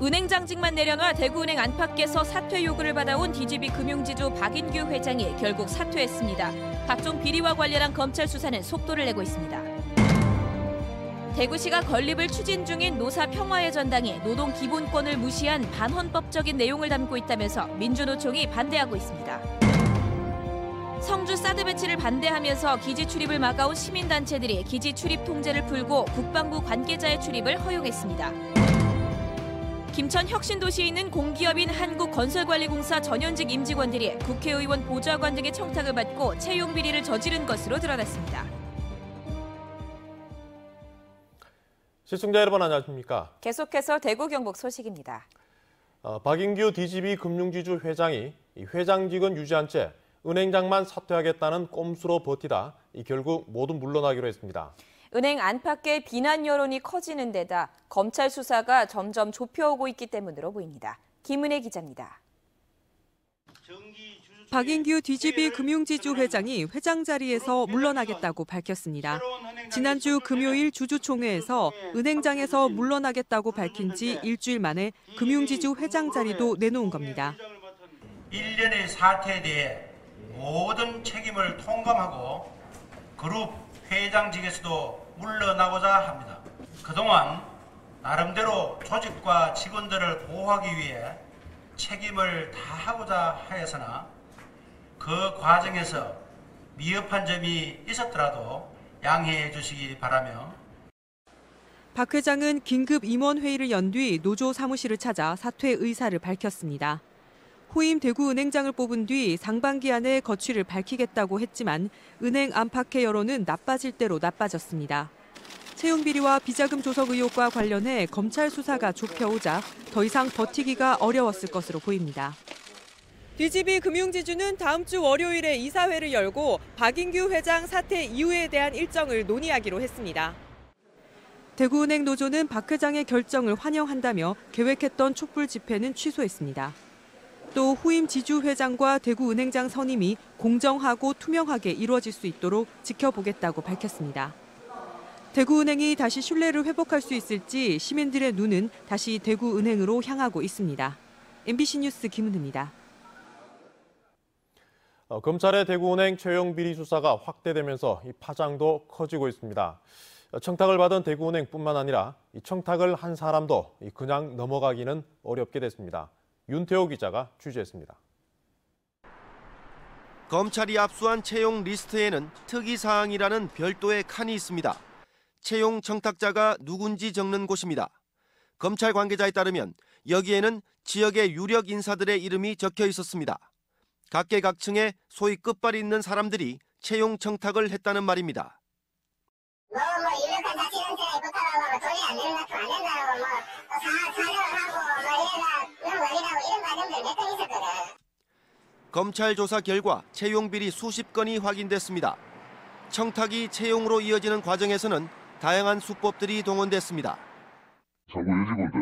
은행장직만 내려놔 대구은행 안팎에서 사퇴 요구를 받아온 DGB 금융지주 박인규 회장이 결국 사퇴했습니다. 각종 비리와 관련한 검찰 수사는 속도를 내고 있습니다. 대구시가 건립을 추진 중인 노사평화의 전당이 노동 기본권을 무시한 반헌법적인 내용을 담고 있다면서 민주노총이 반대하고 있습니다. 성주 사드 배치를 반대하면서 기지 출입을 막아온 시민단체들이 기지 출입 통제를 풀고 국방부 관계자의 출입을 허용했습니다. 김천 혁신도시에 있는 공기업인 한국건설관리공사 전현직 임직원들이 국회의원 보좌관 등의 청탁을 받고 채용 비리를 저지른 것으로 드러났습니다. 시청자 여러분 안녕하십니까? 계속해서 대구 경북 소식입니다. 박인규 DGB 금융지주 회장이 회장직은 유지한 채 은행장만 사퇴하겠다는 꼼수로 버티다 결국 모두 물러나기로 했습니다. 은행 안팎의 비난 여론이 커지는 데다 검찰 수사가 점점 좁혀오고 있기 때문으로 보입니다. 김은혜 기자입니다. 박인규 DGB 금융지주 회장이 회장 자리에서 물러나겠다고 밝혔습니다. 지난주 금요일 주주총회에서 은행장에서 물러나겠다고 밝힌 지 일주일 만에 금융지주 회장 자리도 내놓은 겁니다. 1년의 사태에 대해 모든 책임을 통감하고 그룹 회장직에서도 물러나고자 합니다. 그동안 나름대로 조직과 직원들을 보호하기 위해 책임을 다하고자 하였으나 그 과정에서 미흡한 점이 있었더라도 양해해 주시기 바라며 박 회장은 긴급 임원회의를 연 뒤 노조 사무실을 찾아 사퇴 의사를 밝혔습니다. 후임 대구은행장을 뽑은 뒤 상반기 안에 거취를 밝히겠다고 했지만 은행 안팎의 여론은 나빠질 대로 나빠졌습니다. 채용 비리와 비자금 조석 의혹과 관련해 검찰 수사가 좁혀오자 더 이상 버티기가 어려웠을 것으로 보입니다. DGB 금융지주는 다음 주 월요일에 이사회를 열고 박인규 회장 사퇴 이유에 대한 일정을 논의하기로 했습니다. 대구은행 노조는 박 회장의 결정을 환영한다며 계획했던 촛불 집회는 취소했습니다. 또 후임 지주 회장과 대구은행장 선임이 공정하고 투명하게 이루어질 수 있도록 지켜보겠다고 밝혔습니다. 대구은행이 다시 신뢰를 회복할 수 있을지 시민들의 눈은 다시 대구은행으로 향하고 있습니다. MBC 뉴스 김은혜입니다. 검찰의 대구은행 채용 비리 수사가 확대되면서 이 파장도 커지고 있습니다. 청탁을 받은 대구은행뿐만 아니라 이 청탁을 한 사람도 그냥 넘어가기는 어렵게 됐습니다. 윤태호 기자가 취재했습니다. 검찰이 압수한 채용 리스트에는 특이사항이라는 별도의 칸이 있습니다. 채용 청탁자가 누군지 적는 곳입니다. 검찰 관계자에 따르면 여기에는 지역의 유력 인사들의 이름이 적혀 있었습니다. 각계각층에 소위 끝발이 있는 사람들이 채용 청탁을 했다는 말입니다. 유력한 자치단체에 부탁하고 돈이 안 되는 것도 안 된다고 사령을 하고 이런 과정들 몇 건 있었거든. 검찰 조사 결과 채용 비리 수십 건이 확인됐습니다. 청탁이 채용으로 이어지는 과정에서는 다양한 수법들이 동원됐습니다. 자구 여직원들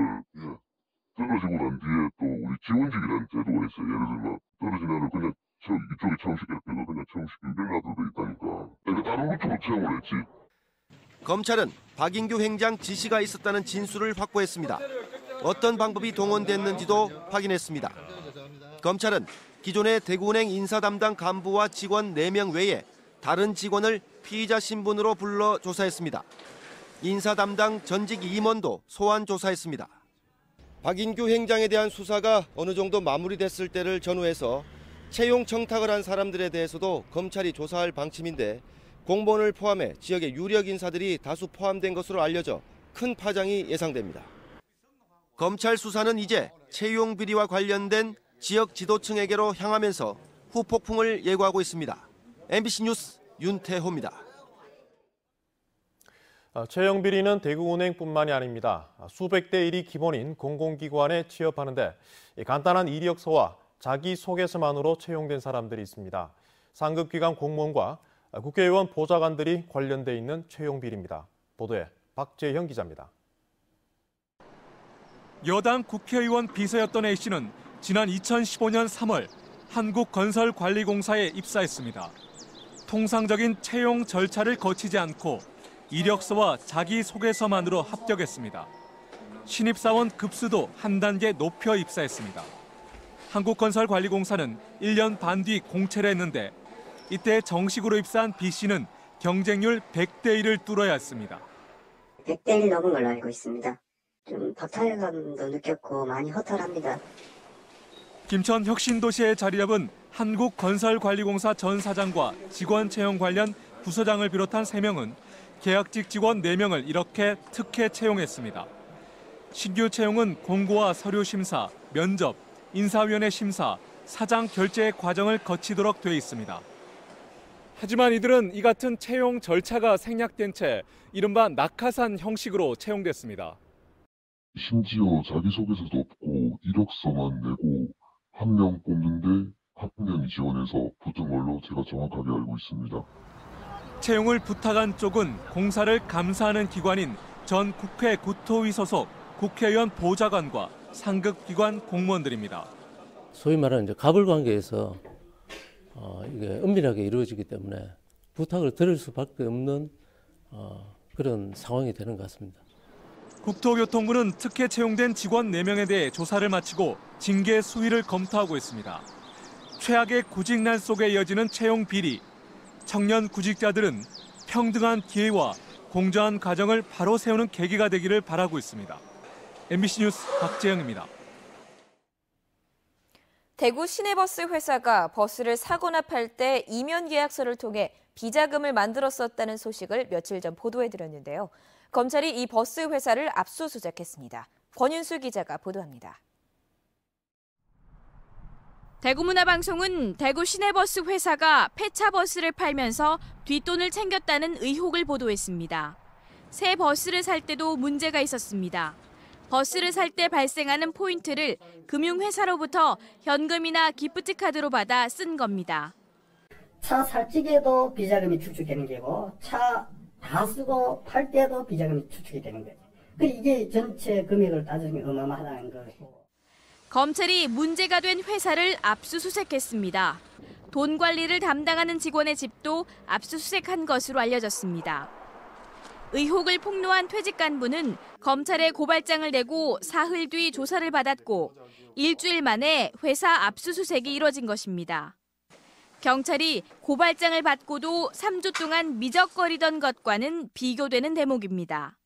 떨어지고 난 뒤에 또 우리 지원직이라는 제도가 있어요. 예를 들면 떨어진 애를 그냥 이쪽에 채용시켰다가 그냥 채용시키고 이런 애들도 있다니까. 내가 다른 루트로 채용을 했지. 검찰은 박인규 행장 지시가 있었다는 진술을 확보했습니다. 어떤 방법이 동원됐는지도 확인했습니다. 검찰은 기존의 대구은행 인사 담당 간부와 직원 4명 외에 다른 직원을 피의자 신분으로 불러 조사했습니다. 인사 담당 전직 임원도 소환 조사했습니다. 박인규 행장에 대한 수사가 어느 정도 마무리됐을 때를 전후해서 채용 청탁을 한 사람들에 대해서도 검찰이 조사할 방침인데 공무원을 포함해 지역의 유력 인사들이 다수 포함된 것으로 알려져 큰 파장이 예상됩니다. 검찰 수사는 이제 채용 비리와 관련된 지역 지도층에게로 향하면서 후폭풍을 예고하고 있습니다. MBC 뉴스 윤태호입니다. 채용 비리는 대구은행뿐만이 아닙니다. 수백 대 1이 기본인 공공기관에 취업하는데 간단한 이력서와 자기소개서만으로 채용된 사람들이 있습니다. 상급기관 공무원과 국회의원 보좌관들이 관련돼 있는 채용 비리입니다. 보도에 박재형 기자입니다. 여당 국회의원 비서였던 A씨는 지난 2015년 3월 한국건설관리공사에 입사했습니다. 통상적인 채용 절차를 거치지 않고 이력서와 자기소개서만으로 합격했습니다. 신입사원 급수도 한 단계 높여 입사했습니다. 한국건설관리공사는 1년 반 뒤 공채를 했는데 이때 정식으로 입사한 B 씨는 경쟁률 100대 1을 뚫어야 했습니다. 100대 1 넘은 걸로 알고 있습니다. 좀 박탈감도 느꼈고 많이 허탈합니다. 김천 혁신도시에 자리 잡은 한국건설관리공사 전 사장과 직원 채용 관련 부서장을 비롯한 3명은 계약직 직원 4명을 이렇게 특혜 채용했습니다. 신규 채용은 공고와 서류 심사, 면접, 인사위원회 심사, 사장 결재 과정을 거치도록 돼 있습니다. 하지만 이들은 이 같은 채용 절차가 생략된 채 이른바 낙하산 형식으로 채용됐습니다. 심지어 자기소개서도 없고 이력서만 내고 한 명 뽑는데 한 명이 지원해서 붙은 걸로 제가 정확하게 알고 있습니다. 채용을 부탁한 쪽은 공사를 감사하는 기관인 전 국회 구토위 소속 국회의원 보좌관과 상급기관 공무원들입니다. 소위 말하는 이제 갑을 관계에서 이게 은밀하게 이루어지기 때문에 부탁을 들을 수밖에 없는 그런 상황이 되는 것 같습니다. 국토교통부는 특혜 채용된 직원 4명에 대해 조사를 마치고 징계 수위를 검토하고 있습니다. 최악의 구직난 속에 이어지는 채용 비리. 청년 구직자들은 평등한 기회와 공정한 과정을 바로 세우는 계기가 되기를 바라고 있습니다. MBC 뉴스 박재영입니다. 대구 시내버스 회사가 버스를 사거나 팔 때 이면 계약서를 통해 비자금을 만들었었다는 소식을 며칠 전 보도해드렸는데요. 검찰이 이 버스 회사를 압수수색했습니다. 권윤수 기자가 보도합니다. 대구문화방송은 대구 시내버스 회사가 폐차버스를 팔면서 뒷돈을 챙겼다는 의혹을 보도했습니다. 새 버스를 살 때도 문제가 있었습니다. 버스를 살 때 발생하는 포인트를 금융회사로부터 현금이나 기프트카드로 받아 쓴 겁니다. 차 살 적에도 비자금이 추측되는 게고 차 다 쓰고 팔 때도 비자금이 추측이 되는 거죠. 이게 전체 금액을 따지면 어마어마하다는 거고. 검찰이 문제가 된 회사를 압수수색했습니다. 돈 관리를 담당하는 직원의 집도 압수수색한 것으로 알려졌습니다. 의혹을 폭로한 퇴직 간부는 검찰에 고발장을 내고 사흘 뒤 조사를 받았고 일주일 만에 회사 압수수색이 이뤄진 것입니다. 경찰이 고발장을 받고도 3주 동안 미적거리던 것과는 비교되는 대목입니다.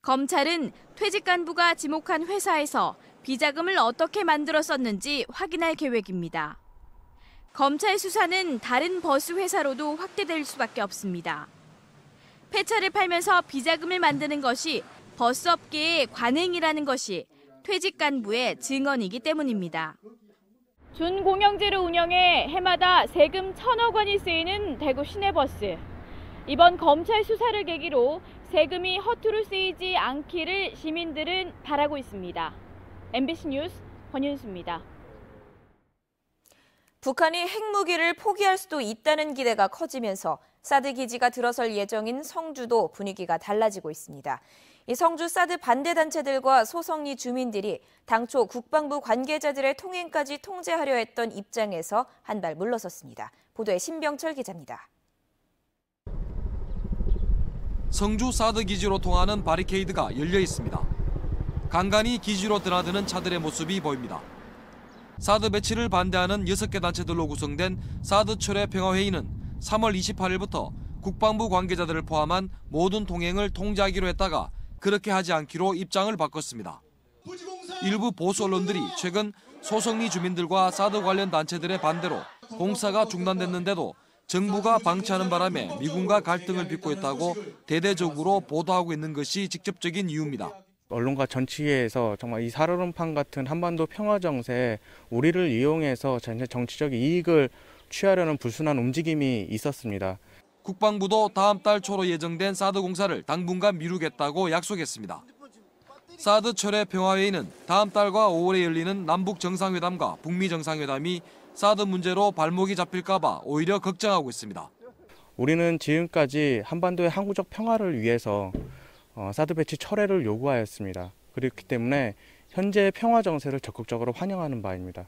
검찰은 퇴직 간부가 지목한 회사에서 비자금을 어떻게 만들었었는지 확인할 계획입니다. 검찰 수사는 다른 버스 회사로도 확대될 수밖에 없습니다. 폐차를 팔면서 비자금을 만드는 것이 버스업계의 관행이라는 것이 퇴직 간부의 증언이기 때문입니다. 준공영제로 운영해 해마다 세금 1,000억 원이 쓰이는 대구 시내버스. 이번 검찰 수사를 계기로 세금이 허투루 쓰이지 않기를 시민들은 바라고 있습니다. MBC 뉴스 권윤수입니다. 북한이 핵무기를 포기할 수도 있다는 기대가 커지면서 사드 기지가 들어설 예정인 성주도 분위기가 달라지고 있습니다. 이 성주 사드 반대 단체들과 소성리 주민들이 당초 국방부 관계자들의 통행까지 통제하려 했던 입장에서 한 발 물러섰습니다. 보도에 신병철 기자입니다. 성주 사드 기지로 통하는 바리케이드가 열려 있습니다. 간간히 기지로 드나드는 차들의 모습이 보입니다. 사드 배치를 반대하는 6개 단체들로 구성된 사드 철회 평화회의는 3월 28일부터 국방부 관계자들을 포함한 모든 통행을 통제하기로 했다가 그렇게 하지 않기로 입장을 바꿨습니다. 일부 보수 언론들이 최근 소성리 주민들과 사드 관련 단체들의 반대로 공사가 중단됐는데도 정부가 방치하는 바람에 미군과 갈등을 빚고 있다고 대대적으로 보도하고 있는 것이 직접적인 이유입니다. 언론과 정치계에서 정말 이 살얼음판 같은 한반도 평화 정세에 우리를 이용해서 정치적 이익을 취하려는 불순한 움직임이 있었습니다. 국방부도 다음 달 초로 예정된 사드 공사를 당분간 미루겠다고 약속했습니다. 사드 철회 평화회의는 다음 달과 5월에 열리는 남북 정상회담과 북미 정상회담이 사드 문제로 발목이 잡힐까 봐 오히려 걱정하고 있습니다. 우리는 지금까지 한반도의 항구적 평화를 위해서 사드 배치 철회를 요구하였습니다. 그렇기 때문에 현재 평화 정세를 적극적으로 환영하는 바입니다.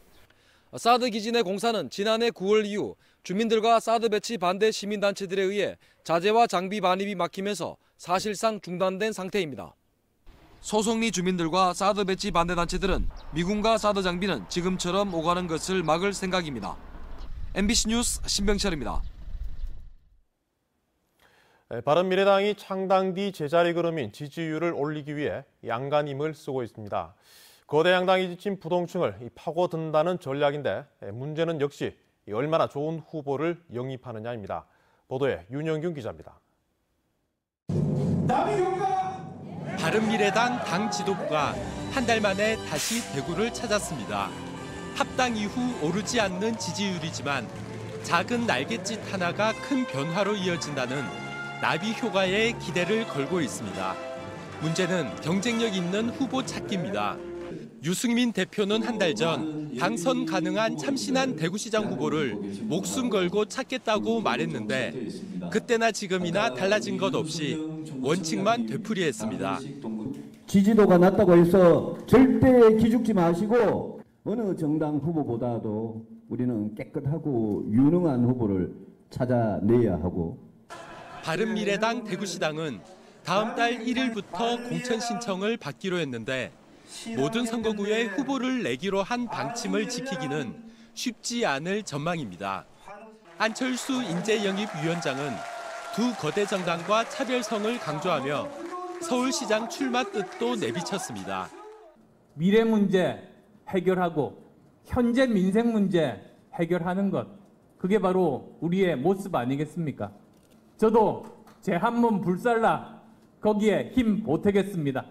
사드 기지 내 공사는 지난해 9월 이후 주민들과 사드 배치 반대 시민단체들에 의해 자재와 장비 반입이 막히면서 사실상 중단된 상태입니다. 소송리 주민들과 사드 배치 반대 단체들은 미군과 사드 장비는 지금처럼 오가는 것을 막을 생각입니다. MBC 뉴스 신병철입니다. 바른미래당이 창당 뒤 제자리 걸음인 지지율을 올리기 위해 양간힘을 쓰고 있습니다. 거대 양당이 지친 부동층을 파고든다는 전략인데 문제는 역시 얼마나 좋은 후보를 영입하느냐입니다. 보도에 윤영균 기자입니다. 바른미래당 당 지도부가 한 달 만에 다시 대구를 찾았습니다. 합당 이후 오르지 않는 지지율이지만 작은 날갯짓 하나가 큰 변화로 이어진다는 나비 효과에 기대를 걸고 있습니다. 문제는 경쟁력 있는 후보 찾기입니다. 유승민 대표는 한 달 전 당선 가능한 참신한 대구시장 후보를 목숨 걸고 찾겠다고 말했는데 그때나 지금이나 달라진 것 없이 원칙만 되풀이했습니다. 지지도가 낮다고 해서 절대 기죽지 마시고 어느 정당 후보보다도 우리는 깨끗하고 유능한 후보를 찾아내야 하고 바른미래당 대구시당은 다음 달 1일부터 공천 신청을 받기로 했는데 모든 선거구에 후보를 내기로 한 방침을 지키기는 쉽지 않을 전망입니다. 안철수 인재영입위원장은 두 거대 정당과 차별성을 강조하며 서울시장 출마 뜻도 내비쳤습니다. 미래 문제 해결하고 현재 민생 문제 해결하는 것, 그게 바로 우리의 모습 아니겠습니까? 저도 제 한 몸 불살라 거기에 힘 보태겠습니다.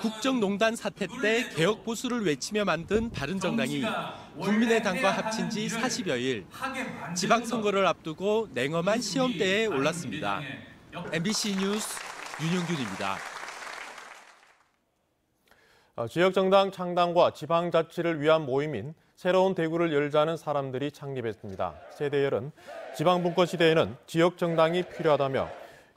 국정농단 사태 때 개혁 보수를 외치며 만든 바른정당이 국민의당과 합친 지 40여일, 지방선거를 앞두고 냉엄한 시험대에 올랐습니다. MBC 뉴스 윤영균입니다. 지역정당 창당과 지방자치를 위한 모임인 새로운 대구를 열자는 사람들이 창립했습니다. 새 대열은 지방분권 시대에는 지역정당이 필요하다며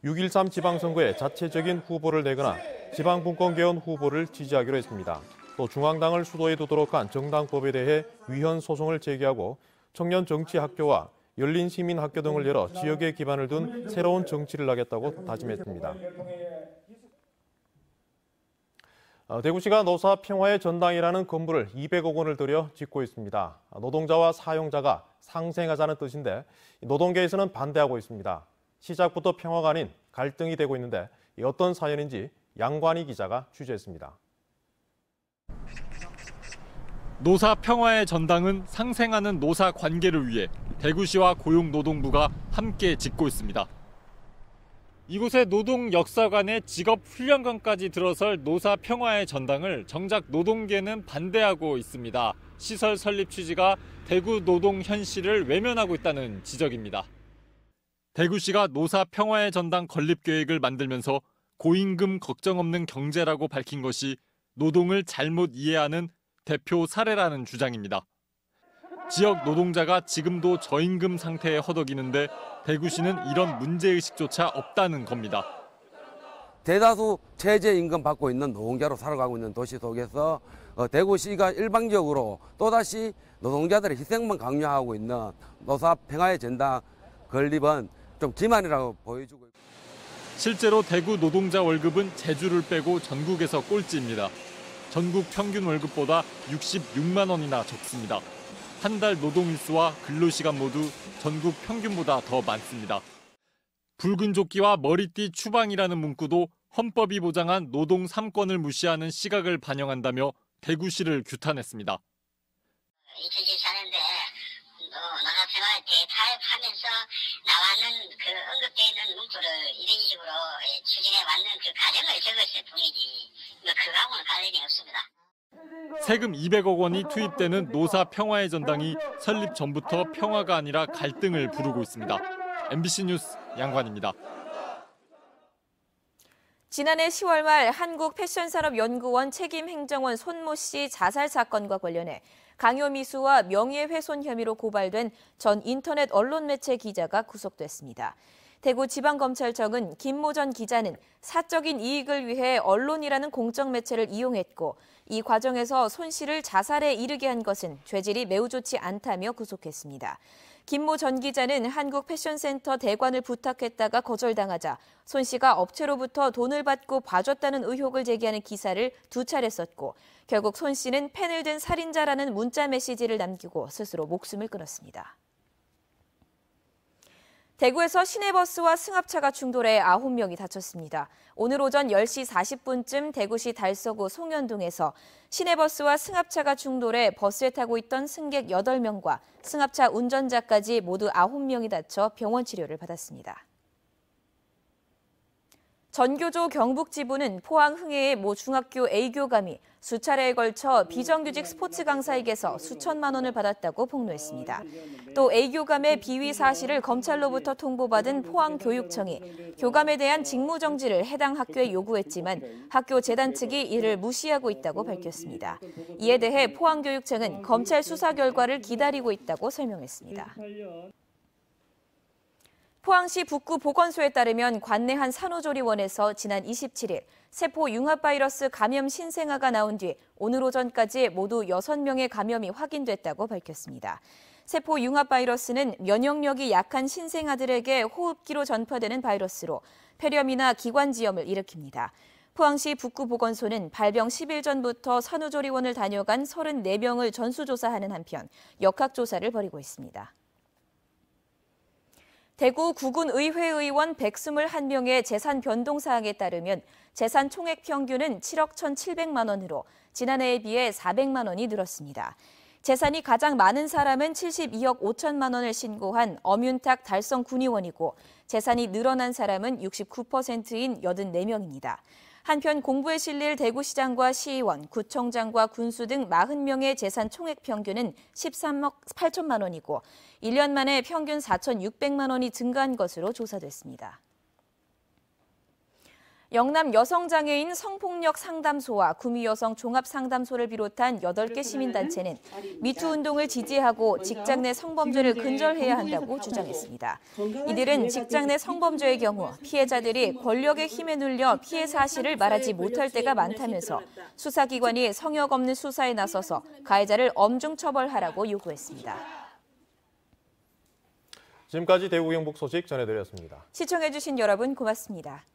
6.13 지방선거에 자체적인 후보를 내거나 지방분권 개헌 후보를 지지하기로 했습니다. 또 중앙당을 수도에 두도록 한 정당법에 대해 위헌 소송을 제기하고 청년정치학교와 열린시민학교 등을 열어 지역에 기반을 둔 새로운 정치를 하겠다고 다짐했습니다. 대구시가 노사 평화의 전당이라는 건물을 200억 원을 들여 짓고 있습니다. 노동자와 사용자가 상생하자는 뜻인데 노동계에서는 반대하고 있습니다. 시작부터 평화가 아닌 갈등이 되고 있는데 어떤 사연인지 양관희 기자가 취재했습니다. 노사 평화의 전당은 상생하는 노사 관계를 위해 대구시와 고용노동부가 함께 짓고 있습니다. 이곳에 노동역사관의 직업훈련관까지 들어설 노사 평화의 전당을 정작 노동계는 반대하고 있습니다. 시설 설립 취지가 대구 노동 현실을 외면하고 있다는 지적입니다. 대구시가 노사 평화의 전당 건립 계획을 만들면서 고임금 걱정 없는 경제라고 밝힌 것이 노동을 잘못 이해하는 대표 사례라는 주장입니다. 지역 노동자가 지금도 저임금 상태에 허덕이는데 대구시는 이런 문제의식조차 없다는 겁니다. 대다수 최저임금 받고 있는 노동자로 살아가고 있는 도시 속에서 대구시가 일방적으로 또다시 노동자들의 희생만 강요하고 있는 노사 평화의 전당 건립은 좀 기만이라고 보여주고 있습니다. 실제로 대구 노동자 월급은 제주를 빼고 전국에서 꼴찌입니다. 전국 평균 월급보다 66만 원이나 적습니다. 한 달 노동일수와 근로시간 모두 전국 평균보다 더 많습니다. 붉은 조끼와 머리띠 추방이라는 문구도 헌법이 보장한 노동 3권을 무시하는 시각을 반영한다며 대구시를 규탄했습니다. 2014년도에 노사 평화에 대타협하면서 나왔는 그 언급되어 있는 문구를 이런 식으로 추진해 왔는 그 과정을 적었을 뿐이지 그거하고는 관련이 없습니다. 세금 200억 원이 투입되는 노사 평화의 전당이 설립 전부터 평화가 아니라 갈등을 부르고 있습니다. MBC 뉴스 양관입니다. 지난해 10월 말 한국패션산업연구원 책임행정원 손모 씨 자살 사건과 관련해 강요미수와 명예훼손 혐의로 고발된 전 인터넷 언론 매체 기자가 구속됐습니다. 대구지방검찰청은 김모 전 기자는 사적인 이익을 위해 언론이라는 공적 매체를 이용했고 이 과정에서 손 씨를 자살에 이르게 한 것은 죄질이 매우 좋지 않다며 구속했습니다. 김모 전 기자는 한국 패션센터 대관을 부탁했다가 거절당하자 손 씨가 업체로부터 돈을 받고 봐줬다는 의혹을 제기하는 기사를 2차례 썼고 결국 손 씨는 펜을 든 살인자라는 문자 메시지를 남기고 스스로 목숨을 끊었습니다. 대구에서 시내버스와 승합차가 충돌해 9명이 다쳤습니다. 오늘 오전 10시 40분쯤 대구시 달서구 송현동에서 시내버스와 승합차가 충돌해 버스에 타고 있던 승객 8명과 승합차 운전자까지 모두 9명이 다쳐 병원 치료를 받았습니다. 전교조 경북지부는 포항 흥해의 모 중학교 A교감이 수차례에 걸쳐 비정규직 스포츠 강사에게서 수천만 원을 받았다고 폭로했습니다. 또 A교감의 비위 사실을 검찰로부터 통보받은 포항교육청이 교감에 대한 직무정지를 해당 학교에 요구했지만 학교 재단 측이 이를 무시하고 있다고 밝혔습니다. 이에 대해 포항교육청은 검찰 수사 결과를 기다리고 있다고 설명했습니다. 포항시 북구 보건소에 따르면 관내 한 산후조리원에서 지난 27일 세포 융합 바이러스 감염 신생아가 나온 뒤 오늘 오전까지 모두 6명의 감염이 확인됐다고 밝혔습니다. 세포 융합 바이러스는 면역력이 약한 신생아들에게 호흡기로 전파되는 바이러스로 폐렴이나 기관지염을 일으킵니다. 포항시 북구 보건소는 발병 10일 전부터 산후조리원을 다녀간 34명을 전수조사하는 한편 역학조사를 벌이고 있습니다. 대구 구군의회의원 121명의 재산 변동 사항에 따르면 재산 총액 평균은 7억 1,700만 원으로 지난해에 비해 400만 원이 늘었습니다. 재산이 가장 많은 사람은 72억 5천만 원을 신고한 엄윤탁 달성 군의원이고 재산이 늘어난 사람은 69%인 84명입니다. 한편 공부에 실릴 대구시장과 시의원, 구청장과 군수 등 40명의 재산 총액 평균은 13억 8천만 원이고 1년 만에 평균 4,600만 원이 증가한 것으로 조사됐습니다. 영남 여성장애인 성폭력 상담소와 구미여성 종합상담소를 비롯한 8개 시민단체는 미투 운동을 지지하고 직장 내 성범죄를 근절해야 한다고 주장했습니다. 이들은 직장 내 성범죄의 경우 피해자들이 권력의 힘에 눌려 피해 사실을 말하지 못할 때가 많다면서 수사기관이 성역 없는 수사에 나서서 가해자를 엄중 처벌하라고 요구했습니다. 지금까지 대구 경북 소식 전해드렸습니다. 시청해주신 여러분 고맙습니다.